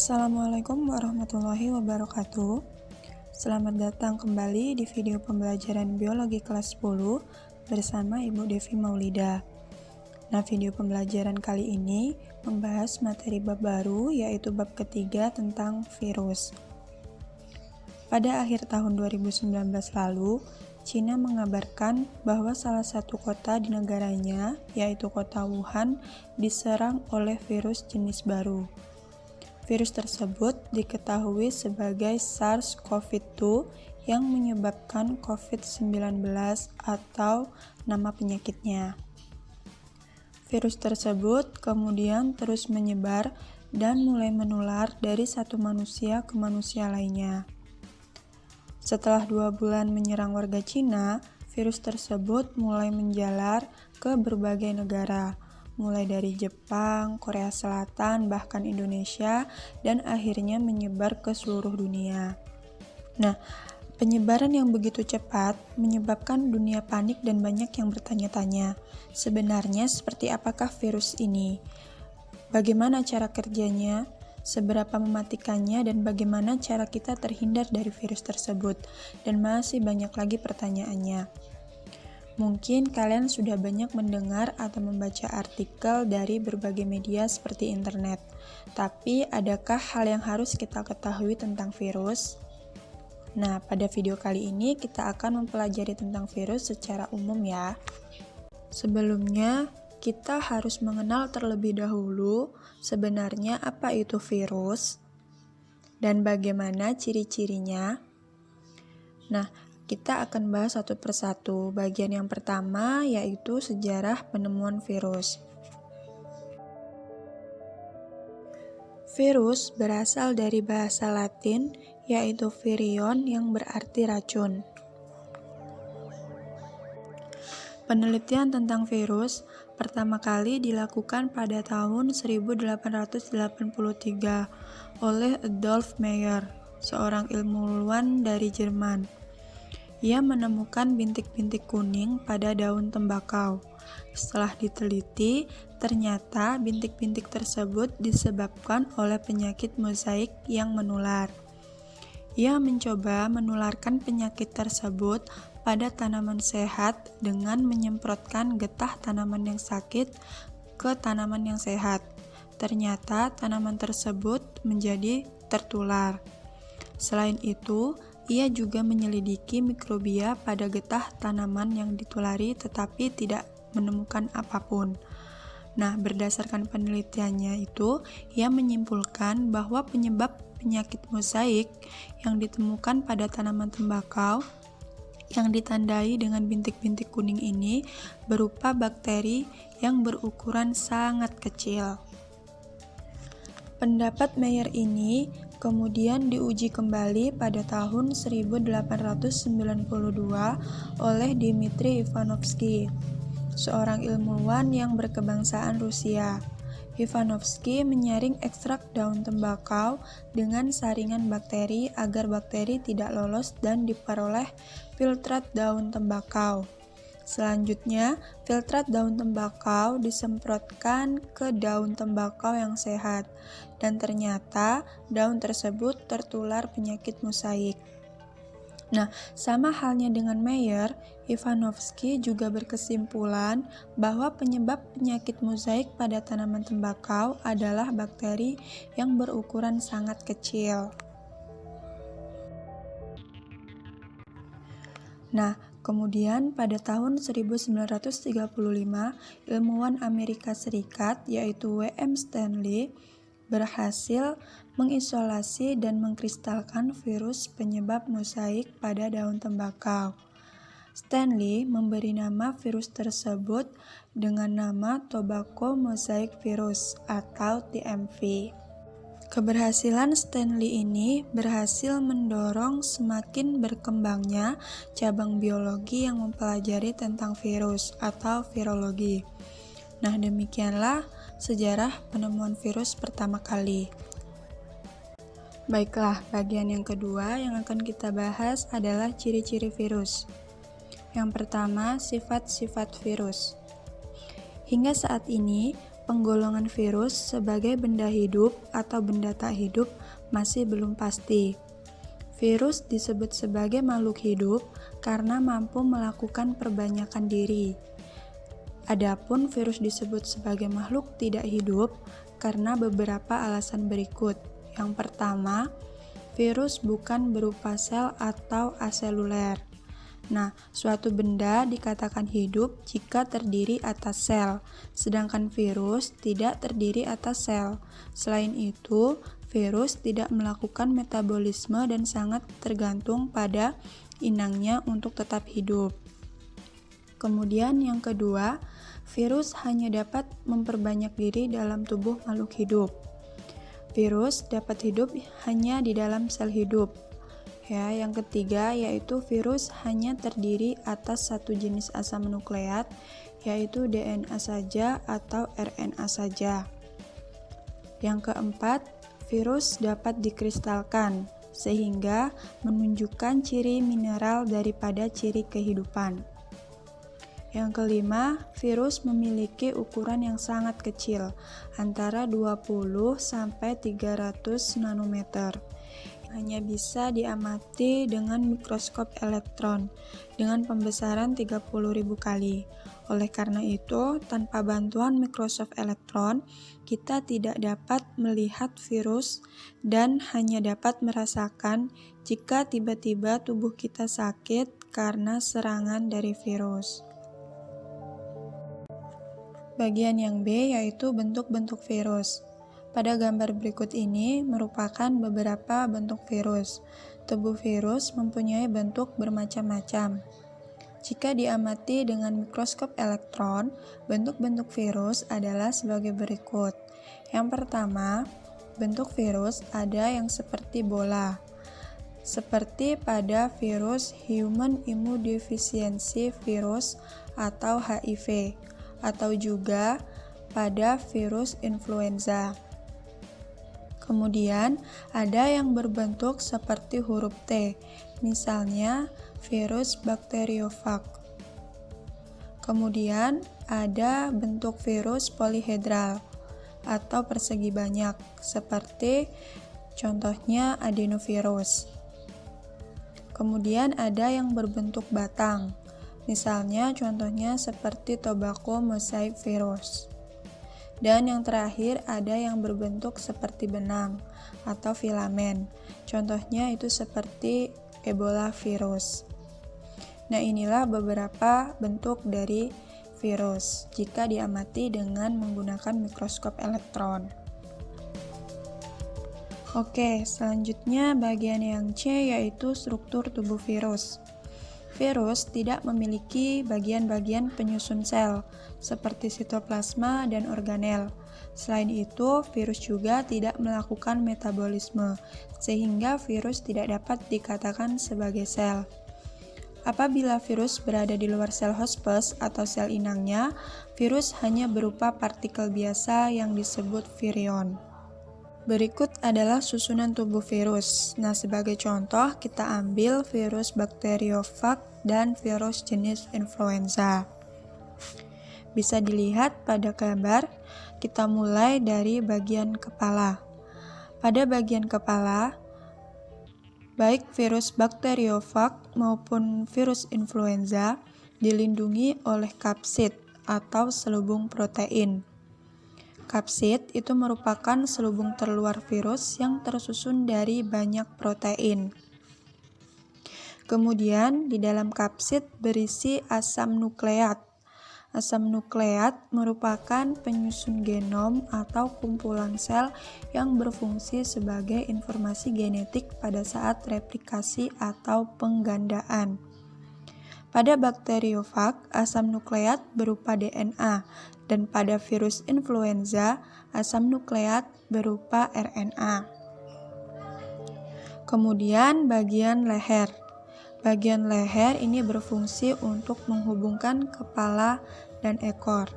Assalamualaikum warahmatullahi wabarakatuh. Selamat datang kembali di video pembelajaran biologi kelas 10 bersama Ibu Devi Maulida. Nah, video pembelajaran kali ini membahas materi bab baru, yaitu bab ketiga tentang virus. Pada akhir tahun 2019 lalu, Cina mengabarkan bahwa salah satu kota di negaranya, yaitu kota Wuhan, diserang oleh virus jenis baru. Virus tersebut diketahui sebagai SARS-CoV-2 yang menyebabkan COVID-19 atau nama penyakitnya. Virus tersebut kemudian terus menyebar dan mulai menular dari satu manusia ke manusia lainnya. Setelah 2 bulan menyerang warga Cina, virus tersebut mulai menjalar ke berbagai negara, mulai dari Jepang, Korea Selatan, bahkan Indonesia, dan akhirnya menyebar ke seluruh dunia. Nah, penyebaran yang begitu cepat menyebabkan dunia panik dan banyak yang bertanya-tanya, sebenarnya seperti apakah virus ini? Bagaimana cara kerjanya? Seberapa mematikannya dan bagaimana cara kita terhindar dari virus tersebut? Dan masih banyak lagi pertanyaannya. Mungkin kalian sudah banyak mendengar atau membaca artikel dari berbagai media seperti internet. Tapi, adakah hal yang harus kita ketahui tentang virus? Nah, pada video kali ini kita akan mempelajari tentang virus secara umum ya. Sebelumnya, kita harus mengenal terlebih dahulu sebenarnya apa itu virus dan bagaimana ciri-cirinya. Nah, kita akan bahas satu persatu. Bagian yang pertama yaitu sejarah penemuan virus. Virus berasal dari bahasa Latin yaitu virion yang berarti racun. Penelitian tentang virus pertama kali dilakukan pada tahun 1883 oleh Adolf Meyer, seorang ilmuwan dari Jerman. Ia menemukan bintik-bintik kuning pada daun tembakau. Setelah diteliti, ternyata bintik-bintik tersebut disebabkan oleh penyakit mozaik yang menular. Ia mencoba menularkan penyakit tersebut pada tanaman sehat dengan menyemprotkan getah tanaman yang sakit ke tanaman yang sehat. Ternyata tanaman tersebut menjadi tertular. Selain itu, ia juga menyelidiki mikrobia pada getah tanaman yang ditulari tetapi tidak menemukan apapun. Nah, berdasarkan penelitiannya itu, ia menyimpulkan bahwa penyebab penyakit mozaik yang ditemukan pada tanaman tembakau yang ditandai dengan bintik-bintik kuning ini berupa bakteri yang berukuran sangat kecil. Pendapat Meyer ini kemudian diuji kembali pada tahun 1892 oleh Dmitri Ivanovsky, seorang ilmuwan yang berkebangsaan Rusia. Ivanovsky menyaring ekstrak daun tembakau dengan saringan bakteri agar bakteri tidak lolos dan diperoleh filtrat daun tembakau. Selanjutnya, filtrat daun tembakau disemprotkan ke daun tembakau yang sehat, dan ternyata daun tersebut tertular penyakit mozaik. Nah, sama halnya dengan Meyer, Ivanovsky juga berkesimpulan bahwa penyebab penyakit mozaik pada tanaman tembakau adalah bakteri yang berukuran sangat kecil. Nah, kemudian pada tahun 1935, ilmuwan Amerika Serikat yaitu W.M. Stanley berhasil mengisolasi dan mengkristalkan virus penyebab mozaik pada daun tembakau. Stanley memberi nama virus tersebut dengan nama Tobacco Mosaic Virus atau TMV. Keberhasilan Stanley ini berhasil mendorong semakin berkembangnya cabang biologi yang mempelajari tentang virus atau virologi. Nah, demikianlah sejarah penemuan virus pertama kali. Baiklah, bagian yang kedua yang akan kita bahas adalah ciri-ciri virus. Yang pertama, sifat-sifat virus. Hingga saat ini, penggolongan virus sebagai benda hidup atau benda tak hidup masih belum pasti. Virus disebut sebagai makhluk hidup karena mampu melakukan perbanyakan diri. Adapun virus disebut sebagai makhluk tidak hidup karena beberapa alasan berikut. Yang pertama, virus bukan berupa sel atau aseluler. Nah, suatu benda dikatakan hidup jika terdiri atas sel, sedangkan virus tidak terdiri atas sel. Selain itu, virus tidak melakukan metabolisme dan sangat tergantung pada inangnya untuk tetap hidup. Kemudian yang kedua, virus hanya dapat memperbanyak diri dalam tubuh makhluk hidup. Virus dapat hidup hanya di dalam sel hidup. Yang ketiga yaitu virus hanya terdiri atas satu jenis asam nukleat, yaitu DNA saja atau RNA saja. Yang keempat, virus dapat dikristalkan, sehingga menunjukkan ciri mineral daripada ciri kehidupan. Yang kelima, virus memiliki ukuran yang sangat kecil, antara 20 sampai 300 nanometer. Hanya bisa diamati dengan mikroskop elektron dengan pembesaran 30.000 kali. Oleh karena itu, tanpa bantuan mikroskop elektron, kita tidak dapat melihat virus dan hanya dapat merasakan jika tiba-tiba tubuh kita sakit karena serangan dari virus. Bagian yang B yaitu bentuk-bentuk virus. Pada gambar berikut ini merupakan beberapa bentuk virus. Tubuh virus mempunyai bentuk bermacam-macam. Jika diamati dengan mikroskop elektron, bentuk-bentuk virus adalah sebagai berikut. Yang pertama, bentuk virus ada yang seperti bola, seperti pada virus Human Immunodeficiency Virus atau HIV, atau juga pada virus influenza. Kemudian, ada yang berbentuk seperti huruf T, misalnya virus bakteriofag. Kemudian, ada bentuk virus polihedral atau persegi banyak, seperti contohnya adenovirus. Kemudian, ada yang berbentuk batang, misalnya contohnya seperti tobacco mosaic virus. Dan yang terakhir ada yang berbentuk seperti benang atau filamen. Contohnya itu seperti Ebola virus. Nah, inilah beberapa bentuk dari virus jika diamati dengan menggunakan mikroskop elektron. Oke, selanjutnya bagian yang C yaitu struktur tubuh virus. Virus tidak memiliki bagian-bagian penyusun sel, seperti sitoplasma dan organel. Selain itu, virus juga tidak melakukan metabolisme, sehingga virus tidak dapat dikatakan sebagai sel. Apabila virus berada di luar sel hospes atau sel inangnya, virus hanya berupa partikel biasa yang disebut virion. Berikut adalah susunan tubuh virus. Nah, sebagai contoh, kita ambil virus bakteriofag dan virus jenis influenza. Bisa dilihat pada gambar, kita mulai dari bagian kepala. Pada bagian kepala, baik virus bakteriofag maupun virus influenza dilindungi oleh kapsid atau selubung protein. Kapsid itu merupakan selubung terluar virus yang tersusun dari banyak protein. Kemudian, di dalam kapsid berisi asam nukleat. Asam nukleat merupakan penyusun genom atau kumpulan sel yang berfungsi sebagai informasi genetik pada saat replikasi atau penggandaan. Pada bakteriofag, asam nukleat berupa DNA, dan pada virus influenza, asam nukleat berupa RNA. Kemudian bagian leher. Bagian leher ini berfungsi untuk menghubungkan kepala dan ekor.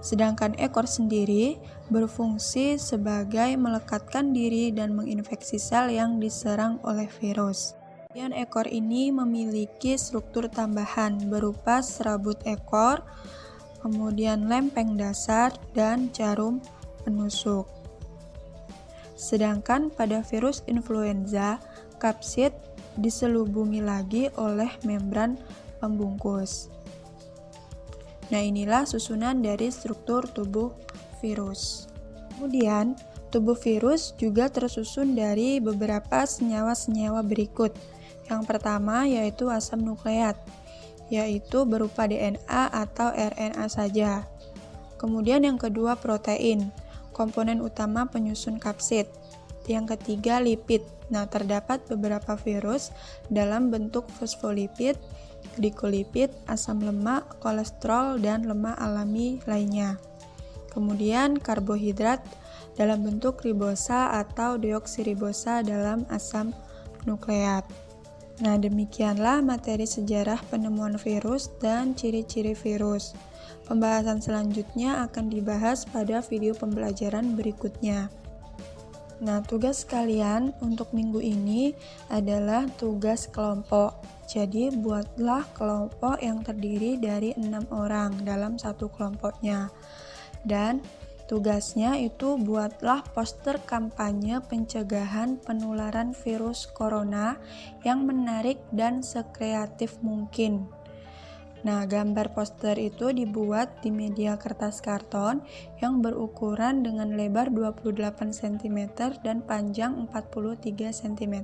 Sedangkan ekor sendiri berfungsi sebagai melekatkan diri dan menginfeksi sel yang diserang oleh virus. Bagian ekor ini memiliki struktur tambahan berupa serabut ekor, kemudian lempeng dasar, dan jarum penusuk. Sedangkan pada virus influenza, kapsid diselubungi lagi oleh membran pembungkus. Nah, inilah susunan dari struktur tubuh virus. Kemudian, tubuh virus juga tersusun dari beberapa senyawa-senyawa berikut. Yang pertama yaitu asam nukleat, yaitu berupa DNA atau RNA saja. Kemudian yang kedua protein, komponen utama penyusun kapsid. Yang ketiga lipid. Nah, terdapat beberapa virus dalam bentuk fosfolipid, glikolipid, asam lemak, kolesterol, dan lemak alami lainnya. Kemudian karbohidrat dalam bentuk ribosa atau deoksiribosa dalam asam nukleat. Nah, demikianlah materi sejarah penemuan virus dan ciri-ciri virus. Pembahasan selanjutnya akan dibahas pada video pembelajaran berikutnya. Nah, tugas kalian untuk minggu ini adalah tugas kelompok. Jadi, buatlah kelompok yang terdiri dari 6 orang dalam satu kelompoknya. Dan tugasnya itu buatlah poster kampanye pencegahan penularan virus corona yang menarik dan sekreatif mungkin. Nah, gambar poster itu dibuat di media kertas karton yang berukuran dengan lebar 28 cm dan panjang 43 cm.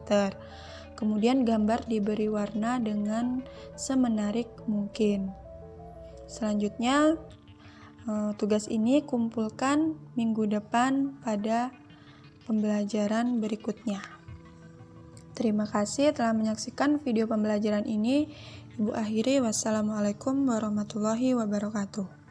Kemudian gambar diberi warna dengan semenarik mungkin. Selanjutnya, tugas ini kumpulkan minggu depan pada pembelajaran berikutnya. Terima kasih telah menyaksikan video pembelajaran ini. Ibu akhiri, wassalamualaikum warahmatullahi wabarakatuh.